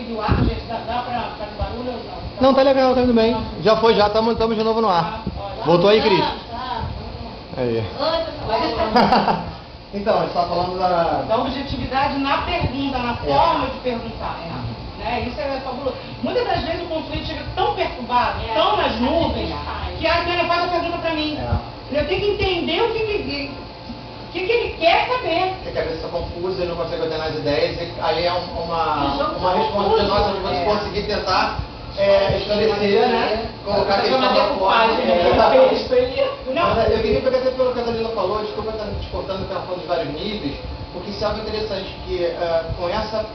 do ar, gente? Dá pra barulho ou não? Não, tá legal, tá indo bem. Já foi, já estamos de novo no ar. Voltou aí, Cris? Aí. Então, a gente tá falando da objetividade na pergunta, na forma de perguntar. Né? Isso é fabuloso. Muitas das vezes o conflito chega tão perturbado, tão nas nuvens, que a Adriana faz a pergunta pra mim. Eu tenho que entender o que ele quer saber. Porque a cabeça está confusa e não consegue ordenar as ideias, e aí é uma resposta nossa de você conseguir tentar esclarecer, né? Colocar a questão na forma. Não, eu queria pegar até pelo que a Danila falou, desculpa estar te cortando, que ela falou de vários níveis, porque isso é algo interessante, que com essa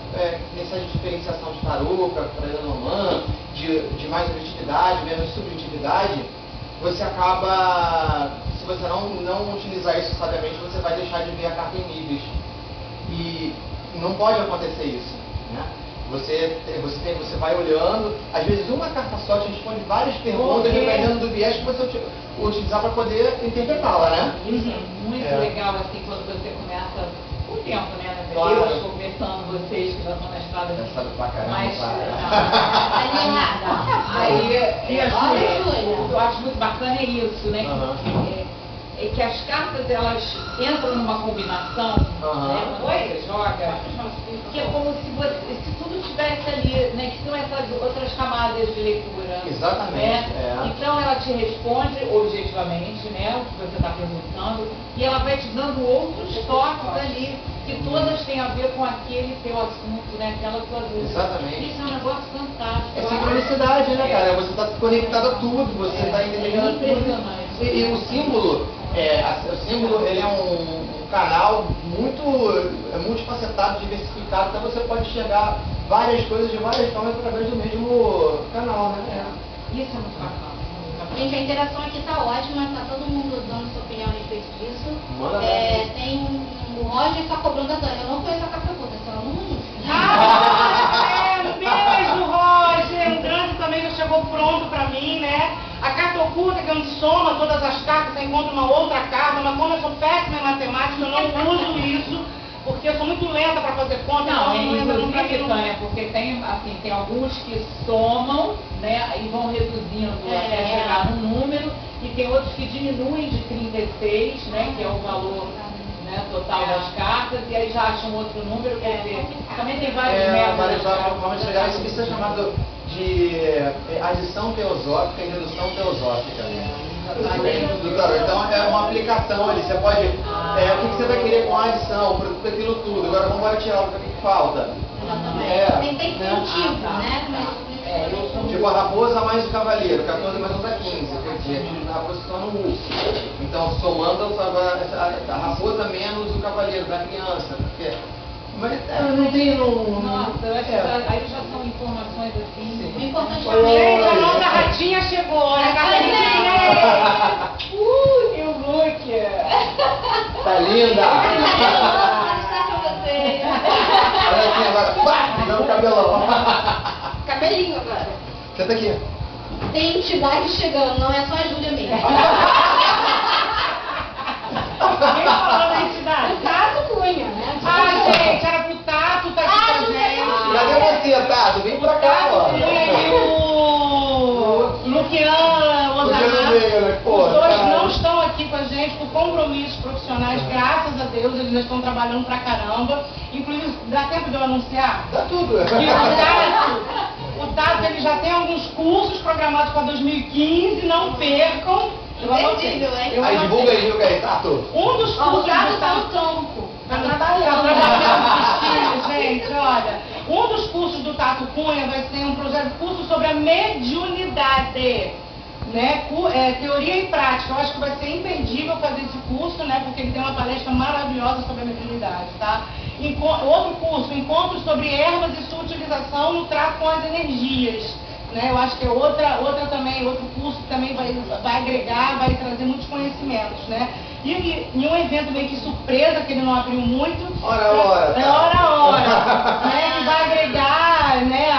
diferenciação de tarô, para Lenormand, de mais objetividade, menos subjetividade, você acaba, se você não utilizar isso sabiamente, você vai deixar de ver a carta em níveis. E não pode acontecer isso, né? Você vai olhando, às vezes uma carta só te responde várias perguntas, dependendo do viés que você utilizar para poder interpretá-la, né? Isso é muito legal, assim, quando você começa o tempo, né? Claro. Eu estou conversando, vocês que já estão na estrada. Já sabe pra caramba. Mas, Aí, eu acho muito bacana é isso, né? Que as cartas, elas entram numa combinação, né? Quando você joga, que é como se tudo estivesse ali, né? Que são essas outras camadas de leitura. Exatamente. Né? Então ela te responde objetivamente, né? O que você está perguntando, e ela vai te dando outros toques ali, que todas têm a ver com aquele teu assunto, né? Aquela tua dúvida. Exatamente. Isso é um negócio fantástico. É sincronicidade, né, cara? Você está conectado a tudo, você está entendendo tudo. E o símbolo, ele é um canal muito multifacetado, diversificado, então você pode enxergar várias coisas de várias formas através do mesmo canal, né? Isso é muito bacana. Gente, a interação aqui tá ótima, tá todo mundo dando sua opinião a respeito disso. Tem o Roger tá cobrando a Dani. Eu não conheço a carta oculta, então eu não. Um beijo, Roger! O grande também já chegou pronto pra mim, né? A carta oculta, que é onde soma todas as cartas, você encontra uma outra carta, mas como eu sou péssima em matemática, eu não uso isso, porque eu sou muito lenta para fazer conta. Não, inclusive, Tânia, porque tem alguns que somam, né, e vão reduzindo até chegar num número, e tem outros que diminuem de 36, né, que é o valor, né, total das cartas, e aí já acham outro número, quer dizer, também tem vários métodos. Vamos chegar, isso é chamado de adição teosófica e redução teosófica. Então é uma aplicação ali, você pode, o que você vai querer com a adição, por aquilo tudo, agora vamos tirar o que falta. Tem sentido, né? Tipo a raposa mais o cavaleiro, 14 mais 1 dá 15, quer dizer, a raposa se torna um urso. Então somando a raposa menos o cavaleiro da criança, porque... Mas não tem Nossa, eu acho que aí já são informações assim. O importante Gente, a nossa ratinha chegou, né? E o look! Tá linda! está com você. Olha aqui agora, dando cabelão. Cabelinho agora. Senta aqui. Tem entidade chegando, não é só a Júlia mesmo. Quem falou da entidade? Tato Cunha, né? Gente, era pro Tato, tá aqui com a gente. Cadê você, Tato? Vem pra cá, ó. E o Luquian Ozaná, os dois não estão aqui com a gente por compromissos profissionais, graças a Deus, eles já estão trabalhando pra caramba. Inclusive, dá tempo de eu anunciar? Dá tudo. E o Tato, ele já tem alguns cursos programados para 2015, não percam. Imperdível, hein? Aí divulga aí, Tato. Um dos Ó, o cursos Tato do tá no Tato... tronco. Tá trabalhando, gente, olha. Um dos cursos do Tato Cunha vai ser um curso sobre a mediunidade, né? Teoria e prática. Eu acho que vai ser imperdível fazer esse curso, né? Porque ele tem uma palestra maravilhosa sobre a mediunidade, tá? Outro curso, encontros sobre ervas e sua utilização no trato com as energias. Né? Eu acho que é outro curso que também vai agregar, vai trazer muitos conhecimentos, né? E um evento meio que surpresa, que ele não abriu muito. Hora a hora. Né? Que vai agregar, né,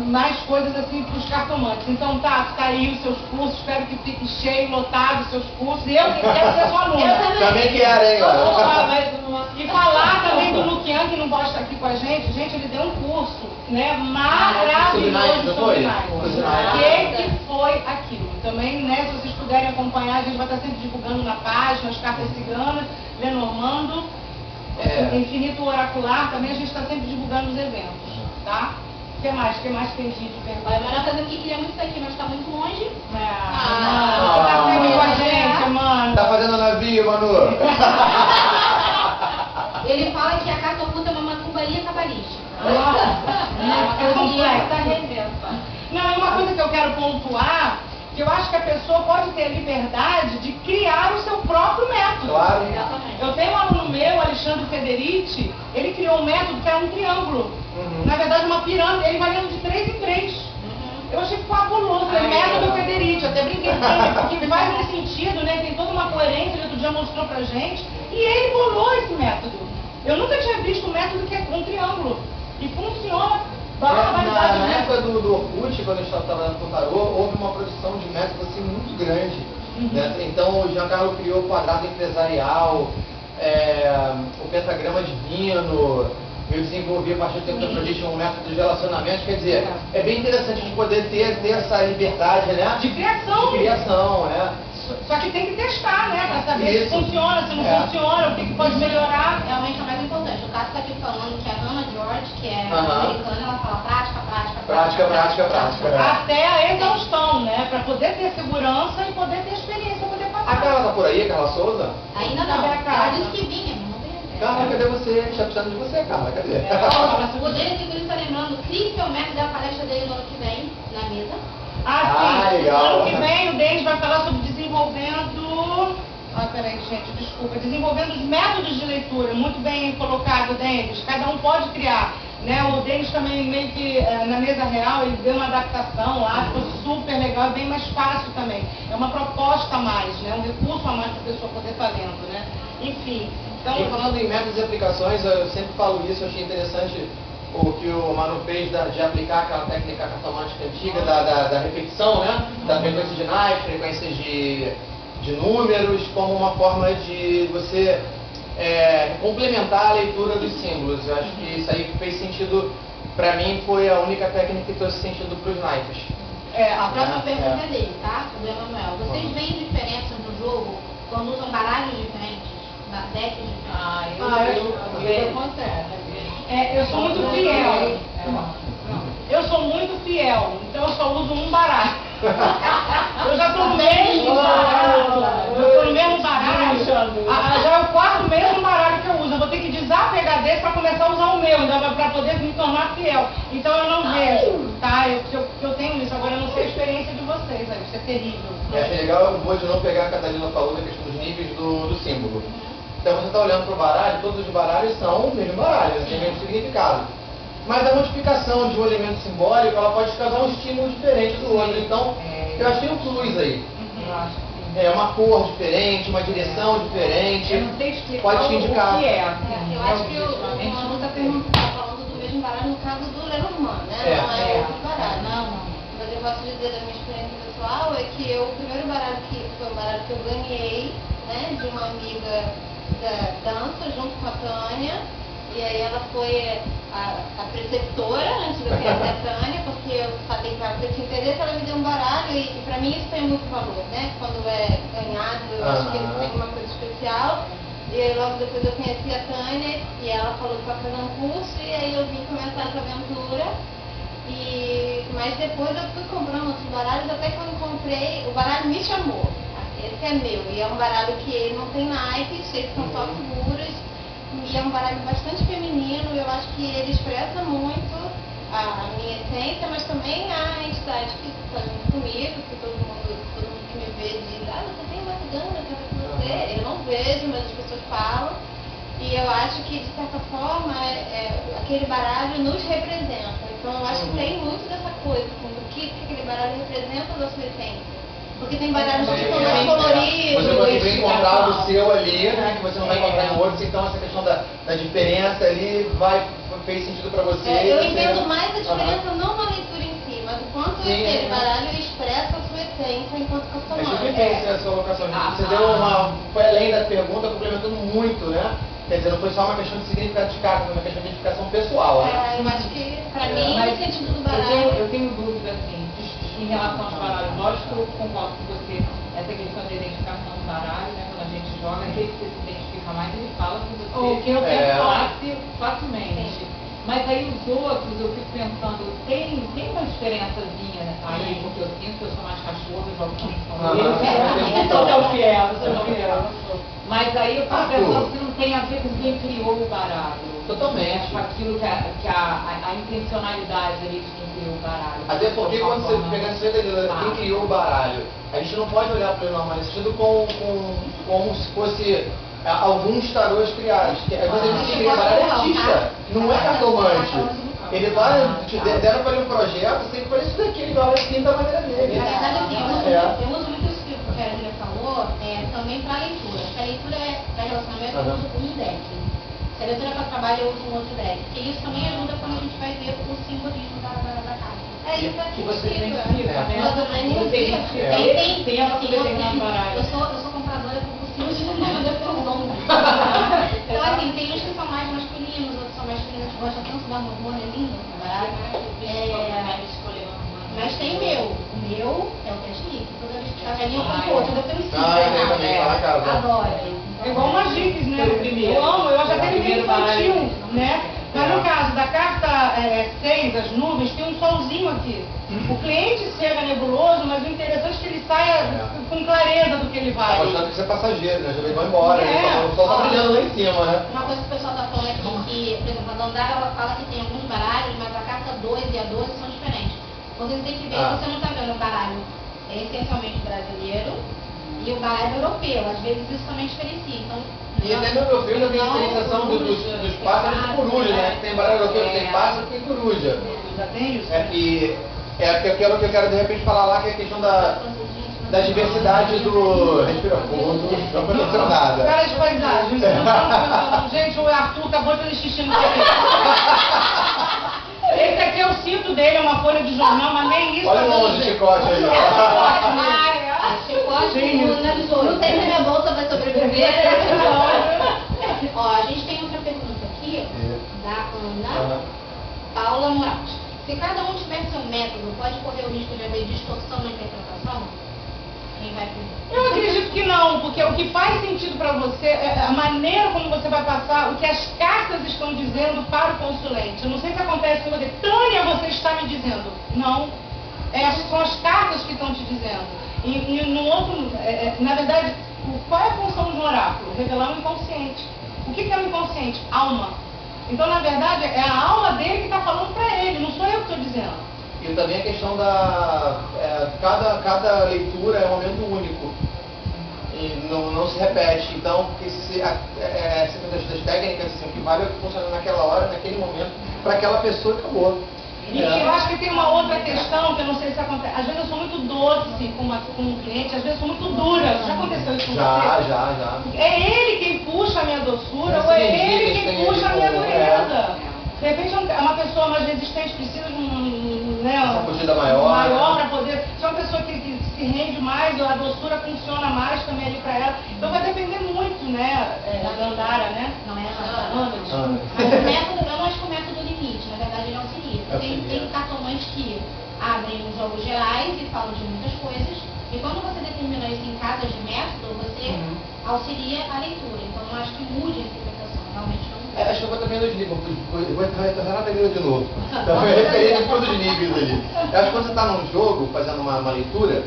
mais coisas assim para os cartomantes. Então, tá aí os seus cursos, espero que fique cheio, lotado os seus cursos. E eu quero ser sua aluna. Também quero, hein, ó. E falar também do Luque Kian, que não pode estar aqui com a gente, ele deu um curso, né, maravilhoso sobre Nike. O que foi aquilo? Também, né, se vocês puderem acompanhar, a gente vai estar sempre divulgando na página, as cartas ciganas, Lenormando, Infinito Oracular, também a gente está sempre divulgando os eventos, tá? O que mais tem de pergunta? A Mara fazendo que queria muito estar aqui, mas está muito longe. Você tá sempre com a gente, mano. Tá fazendo navio, Manu? Ele fala que a carta oculta é uma macumbaria cabalística. É complexo. Não, e uma coisa que eu quero pontuar, que eu acho que a pessoa pode ter a liberdade de criar o seu próprio método. Claro. Eu tenho um aluno meu, Alexandre Federici, ele criou um método que era um triângulo. Na verdade, uma pirâmide, ele vai lendo de 3 em 3. Eu achei fabuloso, o método Federici, até brinquei com ele, porque faz um sentido, né? Tem toda uma coerência, ele outro dia mostrou pra gente, e ele bolou esse método. Eu nunca tinha visto um método que é um triângulo, e funciona. Na época do Orkut, quando eu estava trabalhando com o tarô, houve uma produção de métodos assim muito grande. Né? Então o Giancarlo criou o quadrado empresarial, o pentagrama divino. Eu desenvolvi a partir do tempo da Tradition um método de relacionamento. Quer dizer, é bem interessante de poder ter essa liberdade, né? De criação. De criação, né? Só que tem que testar, né? Pra saber se funciona, se não funciona, o que pode melhorar. Realmente é o mais importante. O Caso está aqui falando que a Hannah George, que é americana, ela fala prática. Até a exaustão, né? Pra poder ter segurança e poder ter experiência, poder passar. A Carla tá por aí, Carla Souza? Ainda não. Ela disse que vinha, mas não tem. Carla, cadê você? A gente tá precisando de você, Carla, cadê? O Denis, inclusive, está lembrando, crie seu método da palestra dele no ano que vem, na mesa. Sim. Legal. Ano que vem o Denis vai falar sobre desenvolvendo... peraí, gente, desculpa. Desenvolvendo os métodos de leitura. Muito bem colocado, Denis. Cada um pode criar. Né? O Denis também, meio que na mesa real, ele deu uma adaptação lá, ficou super legal e bem mais fácil também. É uma proposta a mais, né? Um recurso a mais para a pessoa poder estar lendo, né? Enfim. Então, e falando em métodos e aplicações, eu sempre falo isso, eu achei interessante o que o Manu fez de aplicar aquela técnica cartomântica antiga da repetição, né? Da frequência de naipes, frequências de números, como uma forma de você complementar a leitura dos símbolos. Eu acho que isso aí fez sentido, pra mim, foi a única técnica que trouxe sentido para os naipes. A próxima pergunta é dele, tá? Do Emanuel. Vocês veem diferenças no jogo quando usam baralhos diferentes? Decks diferentes? Eu sou muito fiel. Eu sou muito fiel, então eu só uso um baralho. Eu já tô no mesmo baralho. Já é o 4º mesmo baralho que eu uso. Eu vou ter que desapegar desse para começar a usar o meu, para poder me tornar fiel. Então eu não vejo, tá? Eu tenho isso, agora eu não sei a experiência de vocês, isso é terrível. É legal, eu vou de novo pegar a Catarina falou da questão dos níveis do símbolo. Então você está olhando para o baralho, todos os baralhos são o mesmo baralho, eles têm o mesmo significado. Mas a multiplicação de um elemento simbólico, ela pode causar um estímulo diferente do outro. Então, eu acho que tem um plus aí. Uma cor diferente, uma direção diferente. Eu não sei explicar pode te indicar. O que é. Eu acho que o Manu está falando do mesmo baralho no caso do Lenormand, né? Não é outro baralho. Não. Mas eu posso dizer da minha experiência pessoal é que o primeiro baralho que foi o baralho que eu ganhei, né, de uma amiga da dança junto com a Tânia. E aí ela foi a preceptora antes de eu conhecer a Tânia, porque eu sabia que ela tinha interesse, ela me deu um baralho e pra mim isso tem muito valor, né? Quando é ganhado, eu acho que ele tem uma coisa especial. E aí logo depois eu conheci a Tânia e ela falou que ia fazer um curso e aí eu vim começar essa aventura. Mas depois eu fui comprando outros baralhos, até que eu encontrei, o baralho me chamou. Esse é meu, e é um baralho que ele não tem naipes, eles são só figuras. E é um baralho bastante feminino, eu acho que ele expressa muito a minha essência, mas também a entidade que está junto comigo, que todo mundo que me vê diz, você tem uma cigana, eu quero com você. Eu não vejo, mas as pessoas falam. E eu acho que, de certa forma, aquele baralho nos representa. Então eu acho que tem muito dessa coisa, assim, do que aquele baralho representa da sua essência. Porque tem baralhos que são mais coloridos. Você vai encontrar o seu ali, né? Que você não vai encontrar em outros, então essa questão da diferença ali fez sentido para você. Eu entendo mais a diferença não na leitura em si, mas o quanto aquele baralho expressa a sua essência enquanto cartomante. É super bem essa sua colocação. Você deu foi além da pergunta, complementando muito, né? Quer dizer, não foi só uma questão de significado de carta, foi uma questão de identificação pessoal, né? Eu acho que, pra mim, no sentido do baralho... Eu tenho dúvida, assim, em relação aos baralhos. Lógico que eu concordo com você, essa questão da identificação do baralho, né? Quando a gente joga, aquele que você se identifica mais, ele fala com você. O que eu penso facilmente. Mas aí os outros, eu fico pensando, tem uma diferençazinha aí, porque eu sinto que eu sou mais cachorro, eu jogo com eles. Então é o fiel, eu sou fiel. Mas aí eu fico pensando se não tem a ver com quem criou o baralho. Totalmente. Com aquilo que a intencionalidade ali de quem criou o baralho. Até porque quando você pega quem criou o baralho, a gente não pode olhar para o Lenormand nesse sentido como se fosse alguns tarôs criados. Às vezes ele cria baralho artista, não é cartomante. Ele vai, deram para ele um projeto, tem que fazer isso daqui, ele vai assim da maneira dele. Na verdade, assim, eu uso muito isso que a Julia falou, também para leitura. Se a leitura é para relacionamento, eu uso um deck. Se a leitura é para trabalho, eu uso um outro deck. Porque isso também ajuda quando a gente vai ver o simbolismo da carta. Isso aqui. Você identifica, né? Eu sou compradora compulsiva de nada por nome. Então, assim, tem uns que são mais masculinos, outros são mais femininos, que gostam tanto da hormônio, é lindo, mas tem o meu. O meu é o Testnik. Toda vez que tá velhinho, eu compro outro. Eu tenho 5. Adoro. É igual uma Gipes, né? Eu amo, eu já terminei infantil, né? Mas no caso da carta 6, as nuvens, tem um solzinho aqui. O cliente chega nebuloso, mas o interessante é que ele saia com clareza do que ele vai. Tá mostrando que você é passageiro, né? Já vai embora, o sol tá brilhando lá em cima, né? Uma coisa que o pessoal tá falando aqui, que, por exemplo, a Dandara, ela fala que tem alguns baralhos, mas a carta 2 e a 12 são diferentes. Você tem que ver que você não tá vendo o baralho essencialmente brasileiro e o baralho europeu. Às vezes isso também diferencia. Então, e até no europeu ainda tem a diferenciação dos pássaros e coruja, né? Tem baralho europeu que tem pássaro e tem coruja. Já tem isso? Que eu quero de repente falar lá, que é a questão da diversidade do... Respira fundo, não aconteceu nada. Cara de paisagem. Gente, o Arthur acabou de fazer xixi no cabelo. Esse aqui é o cinto dele, é uma folha de jornal, mas nem isso. Olha o nome do chicote aí, Chicote, não sei se minha bolsa vai sobreviver. Ó, a gente tem outra pergunta aqui, da Ana Paula Moraes. Se cada um tiver seu método, pode correr o risco de haver distorção na interpretação? Quem vai primeiro? Eu acredito que não, porque o que faz sentido para você é a maneira como você vai passar o que as cartas estão dizendo para o consulente. Eu não sei se acontece com você. Tânia, você está me dizendo. Não. São as cartas que estão te dizendo. E no outro, na verdade, qual é a função do oráculo? Revelar o inconsciente. O que é o inconsciente? Alma. Então, na verdade, é a alma dele que está falando para ele, não sou eu que estou dizendo. E também a questão da... cada leitura é um momento único. E não se repete. Então, das técnicas, assim, o que vale é o que funciona naquela hora, naquele momento, para aquela pessoa e acabou. E eu acho que tem uma outra questão que eu não sei se acontece. Às vezes eu sou muito doce com um cliente, às vezes eu sou muito dura. Já aconteceu isso com você? Já. É ele quem puxa a minha doçura ou é ele quem puxa a minha dureza? De repente é uma pessoa mais resistente, precisa de uma fugida maior para poder. Se é uma pessoa que se rende mais, a doçura funciona mais também ali para ela. Então vai depender muito, né? Da Dandara, né? Não é a Ana, desculpa. Mas o método, eu não acho que o método limite, na verdade ele auxilia. Tem cartomantes que abrem os jogos gerais e falam de muitas coisas. E quando você determina isso em casas de método, você auxilia a leitura. Então eu acho que mude a interpretação, realmente não. Acho que eu vou também nos livros, vou entrar na pegada de novo. Então eu referia em todos os níveis ali. Eu acho que quando você está num jogo, fazendo uma leitura,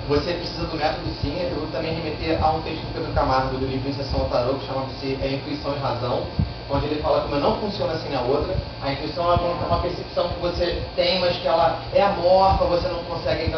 você precisa do método sim. Eu vou também remeter a um texto do Pedro Camargo, do livro Iniciação ao Tarô, que chama-se Intuição e Razão, onde ele fala que uma não funciona sem a outra. A intuição é uma percepção que você tem, mas que ela é amorfa, você não consegue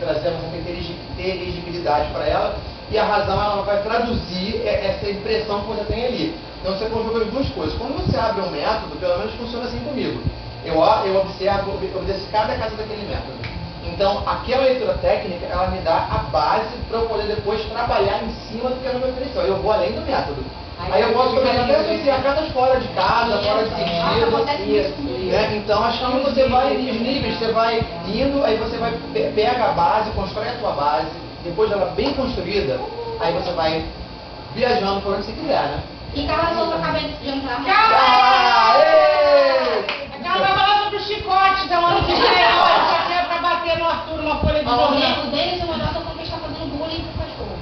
trazer uma inteligibilidade para ela. E a razão, ela vai traduzir essa impressão que você tem ali. Então você conjuga as duas coisas. Quando você abre um método, pelo menos funciona assim comigo. Eu observo, obedeço cada casa daquele método. Então, aquela leitura técnica, ela me dá a base para eu poder depois trabalhar em cima do que é a minha definição. Eu vou além do método. Aí eu posso começar até a associar casas fora de casa, fora de sentido. Né? Então, acho que você vai nos níveis, você vai indo, aí você vai pega a base, constrói a tua base, depois dela bem construída, aí você vai viajando por onde você quiser, né? E Carla Souza acaba de entrar. Ela vai falar sobre o chicote da ano que vem, olha, só que é pra bater no Arthur uma folha de jornal. O Denis e o Manuel estão falando que está fazendo bullying pro cachorro.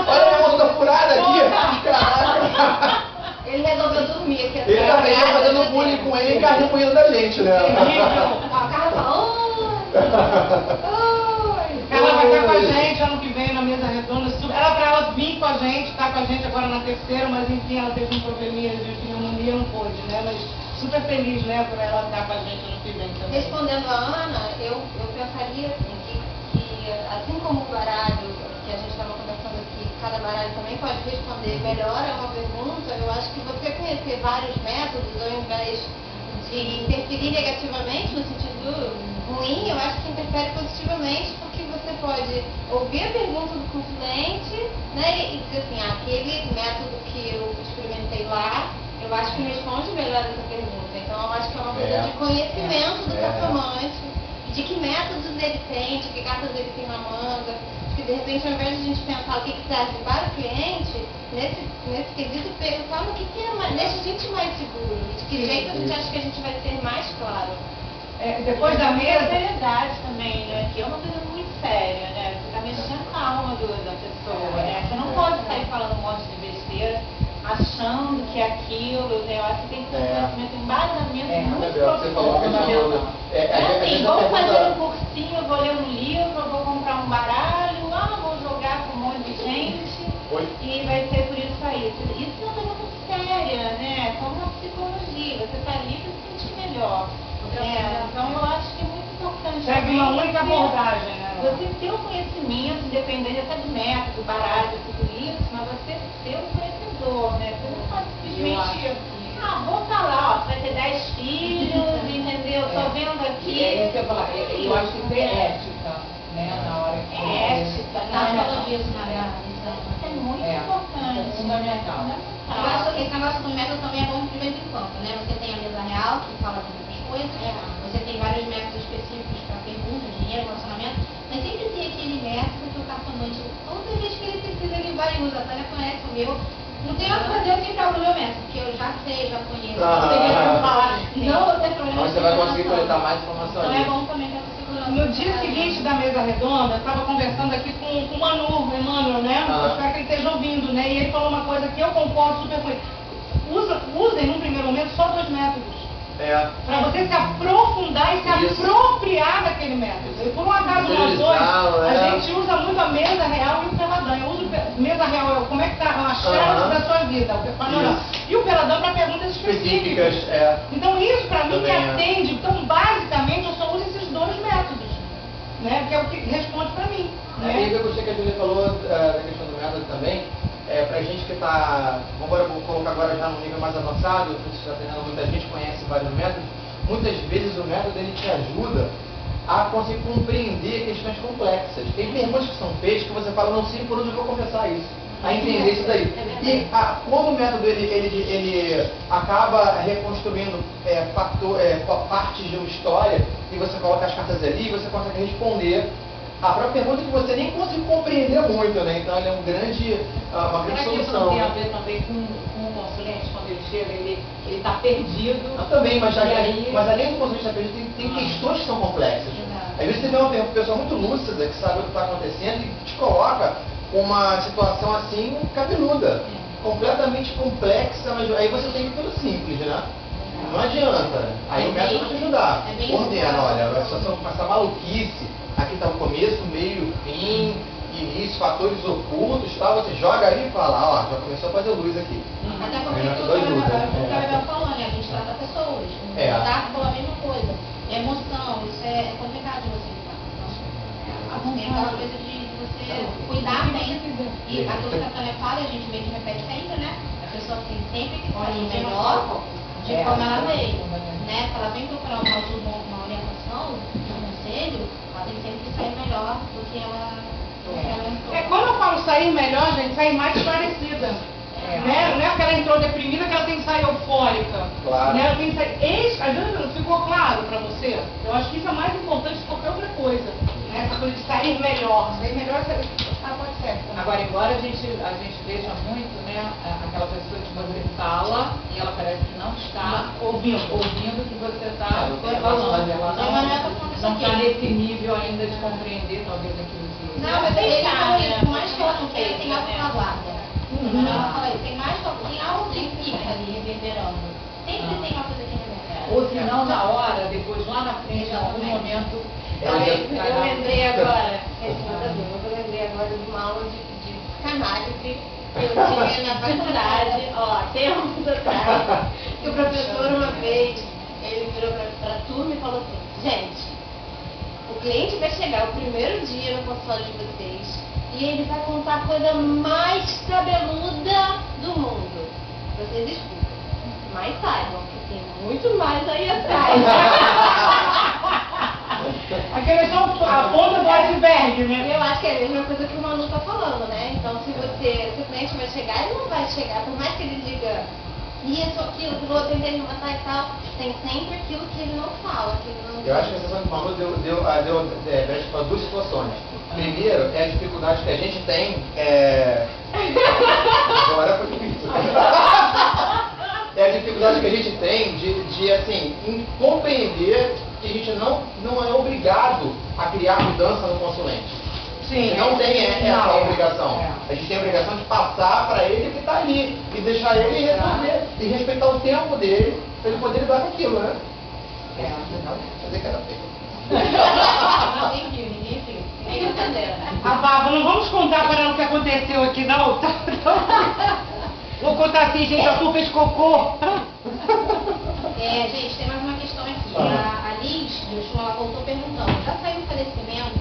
Olha a moça furada aqui. Caraca. Ele resolveu dormir aqui. Ele também tá fazendo bullying com ele e carregando da gente, né? A Carla fala, Ela vai estar com a gente ano que vem na mesa redonda. Era pra ela vir com a gente, tá com a gente agora na terceira, mas enfim, ela teve um probleminha de pneumonia, não pôde, né? Mas super feliz, né, por ela estar com a gente ano que vem também. Respondendo a Ana, eu pensaria assim, que assim como o baralho que a gente estava conversando aqui, cada baralho também pode responder melhor a uma pergunta, eu acho que você conhecer vários métodos, ao invés de interferir negativamente no sentido ruim, eu acho que interfere positivamente, porque você pode ouvir a pergunta do consulente, né, e dizer assim, aquele método que eu experimentei lá, eu acho que responde melhor essa pergunta. Então, eu acho que é uma coisa de conhecimento do cartomante, de que métodos ele tem, de que cartas ele tem na manga, que de repente, ao invés de a gente pensar o que serve para o cliente, nesse quesito, perguntar no que deixa a gente mais seguro, de que jeito a gente acha que a gente vai ser mais claro. Depois da mesa... verdade também, né? Que é uma coisa muito séria, né? Você tá mexendo com a alma da pessoa, né? Você não pode sair falando um monte de besteira, achando que aquilo, né? Eu acho que tem que ter um conhecimento, um embasamento muito profundo. Assim, vou fazer um cursinho, eu vou ler um livro, eu vou comprar um baralho, vou jogar com um monte de gente e vai ser por isso aí. Isso é uma coisa muito séria, né? Como uma psicologia, você tá ali para se sentir melhor. Então eu acho que é muito importante. Segue uma única abordagem, né? Você ter o conhecimento, independente até de método, baralho, tudo isso, mas você ser um conhecedor, né? Você não pode simplesmente, vou estar lá, ó, você vai ter 10 filhos, entendeu? Tô vendo aqui. Isso que eu falar, eu acho que isso é ética, né? Na hora que Ética, não falando disso, né? Isso é muito importante. É fundamental. Eu acho que esse negócio do método também é bom de vez em quando, né? Você tem a mesa real, que fala de muitas coisas, você tem vários métodos específicos para perguntas, dinheiro, relacionamento, mas sempre tem aquele método que o cartomante, toda vez que ele precisa, ele vai e usa. A Tânia conhece o meu. Não tem nada a fazer, eu tenho que dar o meu método, porque eu já sei, já conheço. Não tem problema. Mas você vai conseguir coletar mais informação. Então é bom também para você segurar. No dia seguinte da mesa redonda, eu estava conversando aqui com o Manu, o Emmanuel, né? Eu espero que ele esteja ouvindo, né? E ele falou uma coisa que eu concordo super com ele. Usem num primeiro momento só 2 métodos. Para você se aprofundar e se apropriar daquele método. E por um acaso nós dois, a gente usa muito a mesa real e o peladão. Eu uso mesa real, como é que está a chave da sua vida, o panorama. E o peladão para perguntas específicas. Então isso para mim me atende. Então basicamente eu só uso esses 2 métodos, né? Que é o que responde para mim. Né? E eu gostei que a Julia falou da questão do método também. Pra gente que está, vamos colocar agora já num nível mais avançado, que está treinando muita gente, conhece vários métodos, muitas vezes o método ele te ajuda a conseguir compreender questões complexas. Tem perguntas que são feitas que você fala, não sei por onde eu vou começar isso, a entender isso daí. E como o método ele acaba reconstruindo partes de uma história, e você coloca as cartas ali, você consegue responder a própria pergunta que você nem conseguiu compreender muito, né? Então ele é uma grande solução. Tem a ver também com o consulente, quando ele chega, ele está perdido. Também, mas além do consulente estar perdido, tem questões que são complexas. Às vezes você vê uma pessoa muito lúcida, que sabe o que está acontecendo e te coloca uma situação assim cabeluda, completamente complexa, mas aí você tem que ir pelo simples, né? Não adianta. Aí o método vai te ajudar. Ordena, olha, a situação essa maluquice. Aqui está o começo, meio, fim, início, fatores ocultos, tá? Você joga ali e fala, ó, já começou a fazer luz aqui. Até porque o que a Bel falou, né? A gente trata pessoas. Tá pela mesma coisa. Emoção, isso é complicado de você lidar. Então, é aquela coisa de você cuidar bem. E a coisa que a Tânia fala, a gente meio que repete sempre, né? A pessoa tem sempre que sair melhor de como ela veio. Né? Se ela vem procurar uma ajuda, uma orientação, um conselho, ela tem sempre que sair melhor do que ela entrou. Quando eu falo sair melhor, gente, sair mais esclarecida. Né? Não é que ela entrou deprimida que ela tem que sair eufórica. Claro. Né? Ela tem que sair. Às vezes não ficou claro para você? Eu acho que isso é mais importante que qualquer outra coisa. Né? Essa coisa de sair melhor. Sair melhor, pode ser. Agora, embora a gente veja muito, né, aquela pessoa que você fala e ela parece que não está ouvindo o que você está falando. Ela não está nesse nível ainda de compreender, talvez, aquilo que... Não, mas ele fala isso, por mais que ela não queira, tem algo na guarda. Ela fala isso, tem algo que fica ali reverberando. Sempre tem uma coisa que reverbera. Ou se não, na hora, depois lá na frente, em algum momento... Eu lembrei agora, eu lembrei agora de uma aula de psicanálise que eu tinha na faculdade, tempos atrás, que o professor uma vez, ele virou para a turma e falou assim, gente, o cliente vai chegar o primeiro dia no consultório de vocês e ele vai contar a coisa mais cabeluda do mundo. Vocês escutam, mas saibam que tem muito mais aí atrás. Aquele é só a ponta do iceberg, né? Eu acho que é a mesma coisa que o Manu tá falando, né? Então, se o cliente vai chegar, ele não vai chegar, por mais que ele diga isso, aquilo, que vou atender ele matar e tal, tem sempre aquilo que ele não fala, que ele não... Eu acho que a sessão do Manu brecha para duas situações. Primeiro, é a dificuldade que a gente tem, agora foi difícil. É a dificuldade que a gente tem de assim, compreender que a gente não é obrigado a criar mudança no consulente. Sim. Não tem essa obrigação. A gente tem a obrigação de passar para ele que está ali e deixar ele resolver e respeitar o tempo dele para ele poder lidar com aquilo, né? Fazer que era feio. Ninguém viu. Nem entenderam. Bárbara, não vamos contar para ela o que aconteceu aqui, não. Vou contar assim, gente, a turma fez cocô. Gente, tem mais uma questão aqui. A Liz, ela voltou perguntando, já saiu um falecimento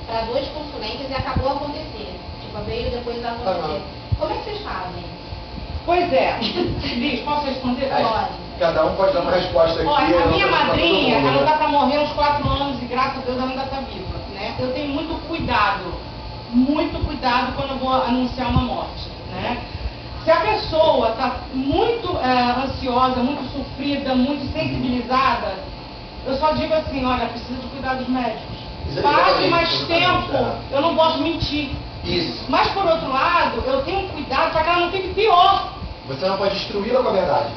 para 2 consulentes e acabou a acontecer? Tipo, veio depois a acontecer. Como é que vocês fazem? Pois é. Liz, posso responder? Pode. Cada um pode dar uma resposta aqui. Olha, a minha pra todo madrinha, mundo, ela né? está para morrer uns 4 anos e graças a Deus ela ainda está viva, né? Eu tenho muito cuidado quando eu vou anunciar uma morte, né? Se a pessoa está muito ansiosa, muito sofrida, muito sensibilizada, eu só digo assim, olha, precisa de cuidados médicos. Passe mais tempo, eu não posso mentir. Isso. Mas por outro lado, eu tenho cuidado para que ela não fique pior. Você não pode destruí-la com a verdade.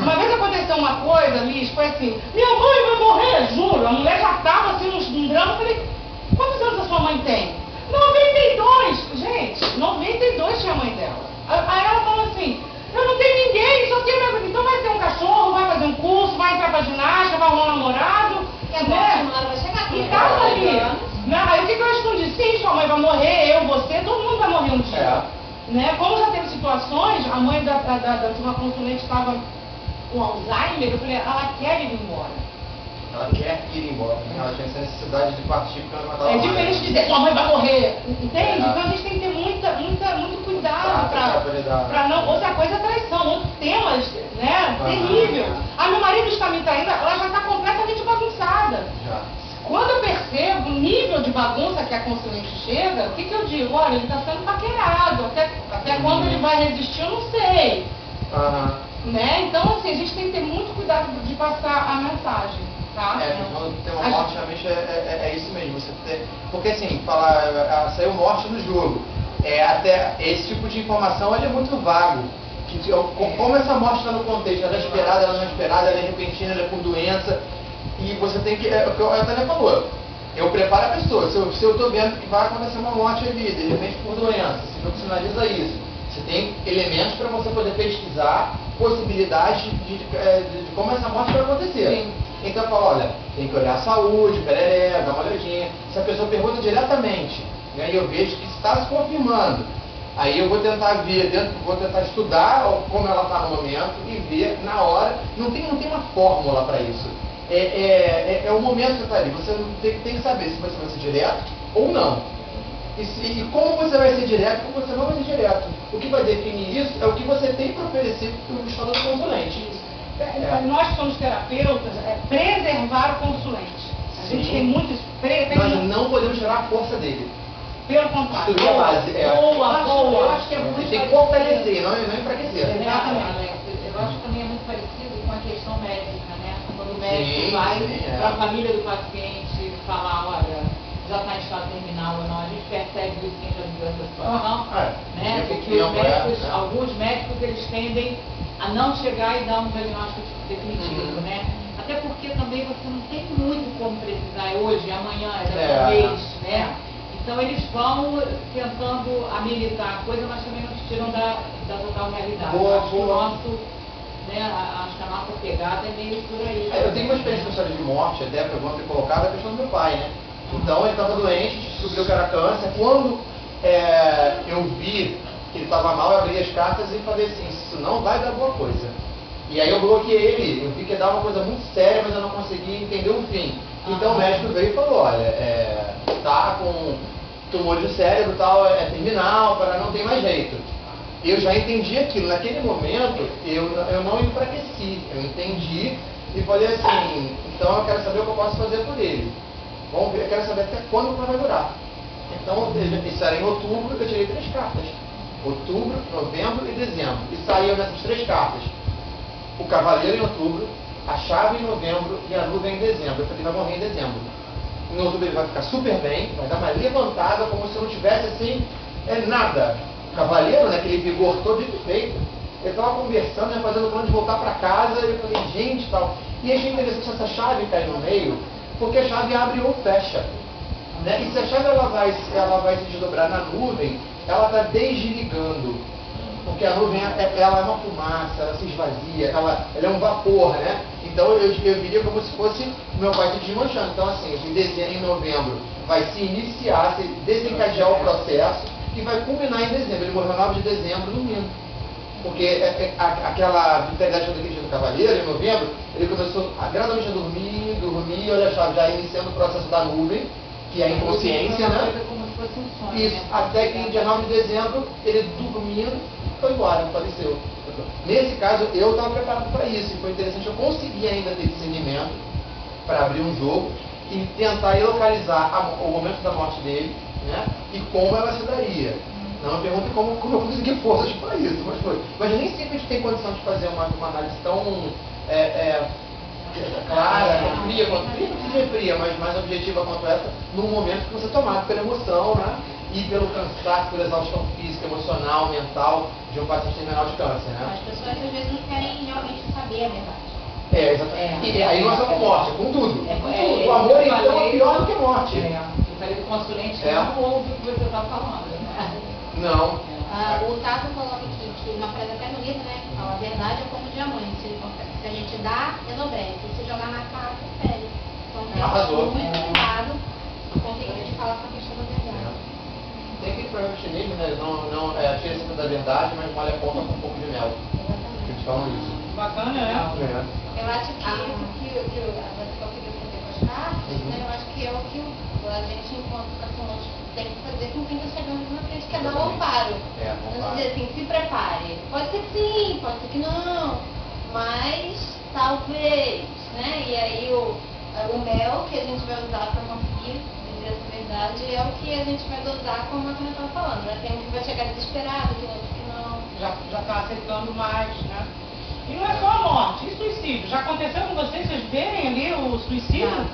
Uma vez aconteceu uma coisa, Liz, foi assim, minha mãe vai morrer, juro. A mulher já estava assim num drama, eu falei, quantos anos a sua mãe tem? 92! Gente, 92 tinha a mãe dela. Aí ela falou assim, eu não tenho ninguém, só tenho minha... Então vai ter um cachorro, vai fazer um curso, vai entrar pra ginástica, vai arrumar um namorado, né? Vai chegar aqui. E tava ali. Né? Aí o que eu respondi? Sim, sua mãe vai morrer, eu, você, todo mundo vai morrer um dia. Né? Como já teve situações, a mãe de uma consulente estava com Alzheimer, eu falei, ela quer ir embora. Ela quer ir embora, ela tem essa necessidade de partir porque ela não vai estar diferente de dizer, sua mãe vai morrer, entende? Então a gente tem que ter muito cuidado para não... Outra coisa é traição, outro tema, né? Terrível. Meu marido está me traindo, ela já está completamente bagunçada. Quando eu percebo o nível de bagunça que a consulente chega, o que eu digo? Olha, ele está sendo paquerado, até quando ele vai resistir, eu não sei. Né? Então, assim, a gente tem que ter muito cuidado de passar a mensagem. Tá? Quando tem uma morte, realmente é isso mesmo. Porque assim, saiu morte no jogo. Até esse tipo de informação ele é muito vago. Como essa morte está no contexto, ela é esperada, ela não é esperada, ela é repentina, ela é por doença. E você tem que, o que a Tânia falou, eu preparo a pessoa. Se eu estou vendo que vai acontecer uma morte ali, de repente por doença, se você sinaliza isso, você tem elementos para você poder pesquisar possibilidades de como essa morte vai acontecer. Sim. Então eu falo, olha, tem que olhar a saúde, pereré, dar uma olhadinha. Se a pessoa pergunta diretamente, né, e eu vejo que está se confirmando, aí eu vou tentar vou tentar estudar como ela está no momento e ver na hora. Não tem uma fórmula para isso. É o momento que está ali. Você tem que saber se você vai ser direto ou não. E como você vai ser direto e como você não vai ser direto. O que vai definir isso é o que você tem para oferecer para o estado do consulente. Nós que somos terapeutas, preservar o consulente. A gente tem muito isso. Nós não podemos tirar a força dele. Pelo contrário. Destruir a base. Boa. Eu acho que é muito Você tem que fortalecer, não enfraquecer. Exatamente. Eu acho que também é muito parecido com a questão médica, né? Quando o médico vai para a família do paciente falar, olha, já está em estado terminal ou não. A gente percebe isso quem já viveu essa situação, né? Que Porque os médicos, né? alguns médicos, eles tendem a não chegar e dar um diagnóstico definitivo, né? Até porque também você não tem muito como precisar, é hoje, é amanhã, é daqui a mês, né? Então eles vão tentando amenizar a coisa, mas também não te tiram da total realidade. Acho que o nosso, né, acho que a nossa pegada é meio por aí. Eu tenho uma experiência com história de morte, até que eu vou ter colocado, a questão do meu pai, né? Então ele estava doente, descobriu que era câncer. Quando eu vi que ele estava mal, eu abri as cartas e falei assim, isso não vai dar boa coisa. E aí eu bloqueei ele, eu vi que ia dar uma coisa muito séria, mas eu não consegui entender o fim. Então o médico veio e falou, olha, tá com tumor de cérebro e tal, é terminal, não tem mais jeito. Eu já entendi aquilo, naquele momento eu não enfraqueci, eu entendi e falei assim, então eu quero saber o que eu posso fazer por ele. Vamos ver, eu quero saber até quando vai durar. Então, isso era em outubro, eu tirei 3 cartas. Outubro, novembro e dezembro. E saiu nessas 3 cartas. O cavaleiro em outubro, a chave em novembro e a nuvem em dezembro. Eu falei, vai morrer em dezembro. Em outubro ele vai ficar super bem, vai dar uma levantada como se não tivesse assim, nada. O cavaleiro, né, aquele vigor todo e feito. Ele estava conversando, né, fazendo o plano de voltar para casa, e eu falei, gente, tal. E achei interessante essa chave cair no meio, porque a chave abre ou fecha. Né? E se a chave ela vai se desdobrar na nuvem, ela está desligando. Porque a nuvem ela é uma fumaça, ela se esvazia, ela é um vapor, né? Então eu diria como se fosse meu pai se desmanchando. Então assim, em dezembro, em novembro, vai se iniciar, se desencadear o processo e vai culminar em dezembro. Ele morreu 9 de dezembro, domingo. Porque aquela vitalidade toda do cavaleiro, em novembro, ele começou gradualmente a dormir, olha a chave, já iniciando o processo da nuvem, que é a inconsciência, né? Como se fosse um sonho, Isso, né? até que em dia 9 de dezembro, ele dormindo, foi embora, faleceu. Nesse caso, eu estava preparado para isso, e foi interessante, eu consegui ainda ter discernimento para abrir um jogo e tentar localizar o momento da morte dele, né? E como ela se daria. Não me pergunte como eu consegui forças para isso, mas foi. Mas nem sempre a gente tem condição de fazer uma análise tão clara, fria, não precisa fria, mas mais objetiva quanto essa, num momento que você é tomado pela emoção, né? E pelo cansaço, pela exaustão física, emocional, mental de um paciente terminal de câncer, né? As pessoas às vezes não querem realmente saber a verdade. Exatamente. E aí nós vamos morte, com tudo. O amor então é pior do que a morte. Eu falei do consulente não ouve o que você está falando, né? Não. O Tato coloca aqui, que uma frase até bonita, né? Fala, a verdade é como diamante. Se a gente dá, enobrece. Se jogar na cara, perde. Então tem que ter muito cuidado com o que a gente fala com a questão da verdade. Tem que ir para o mesmo, né? Não tira sempre da verdade, mas molha a ponta com um pouco de mel. Eles falam isso. Bacana, né? Eu acho que isso que eu queria fazer com as cartas, né? Eu acho que é o que a gente, enquanto cartomante, tem que fazer com quem está chegando na frente, que é dar um amparo. Não dizer assim, se prepare. Pode ser que sim, pode ser que não, mas talvez, né? E aí o mel que a gente vai usar para conseguir dizer essa verdade é o que a gente vai dosar, como a Tânia estava falando, né? Tem um que vai chegar desesperado, tem outro que não. Já está aceitando mais, né? E não é só a morte, e suicídio? Já aconteceu com vocês verem ali o suicídio?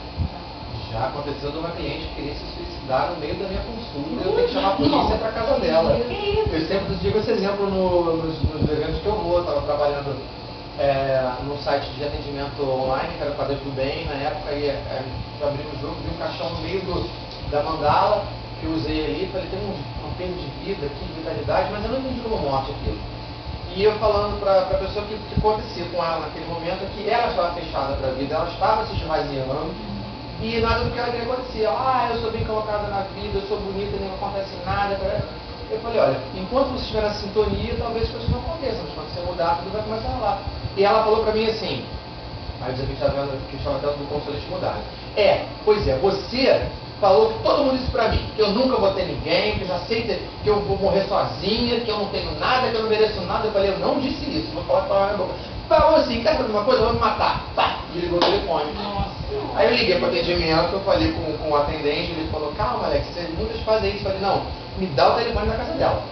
Já aconteceu de uma cliente que queria se suicidar no meio da minha consulta, eu tenho que chamar a polícia para casa dela. Eu sempre digo esse exemplo nos eventos que eu vou. Eu estava trabalhando no site de atendimento online, que era o Quadro do Bem, na época, e eu abri um jogo, vi um caixão no meio da mandala, que eu usei ali, falei, tem um perda de vida aqui, de vitalidade, mas eu não entendi como morte aquilo. E eu falando para a pessoa que acontecia com ela naquele momento, que ela estava fechada para a vida, ela estava se esvaziando, e nada do que ela queria acontecer. Eu sou bem colocada na vida, eu sou bonita, nem acontece nada. Eu falei, olha, enquanto você estiver na sintonia, talvez as coisas não aconteçam, mas quando você mudar, tudo vai começar a rolar. E ela falou para mim assim, aí eu estava dentro do consulente mudar. Pois é, você falou que todo mundo disse pra mim, que eu nunca vou ter ninguém, que eu já sei que eu vou morrer sozinha, que eu não tenho nada, que eu não mereço nada. Eu falei, eu não disse isso, vou falar na minha boca. Falou assim, quer saber uma coisa? Eu vou me matar. Pá! E ligou o telefone. Nossa. Aí eu liguei para o atendimento, eu falei com o atendente, ele falou, calma Alex, muitas fazem isso. Eu falei, não, me dá o telefone da casa dela.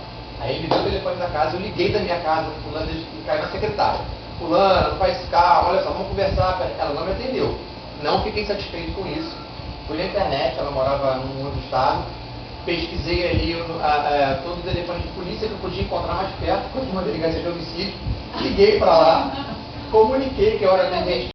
Aí ele me deu o telefone da casa, eu liguei da minha casa, fulano, e caí na secretária. Fulano, faz calma, olha só, vamos conversar. Ela não me atendeu. Não fiquei satisfeito com isso. Fui na internet, ela morava num outro estado, pesquisei ali todos os telefones de polícia que eu podia encontrar mais perto, com uma delegacia de homicídio, liguei para lá, comuniquei que eu era atendente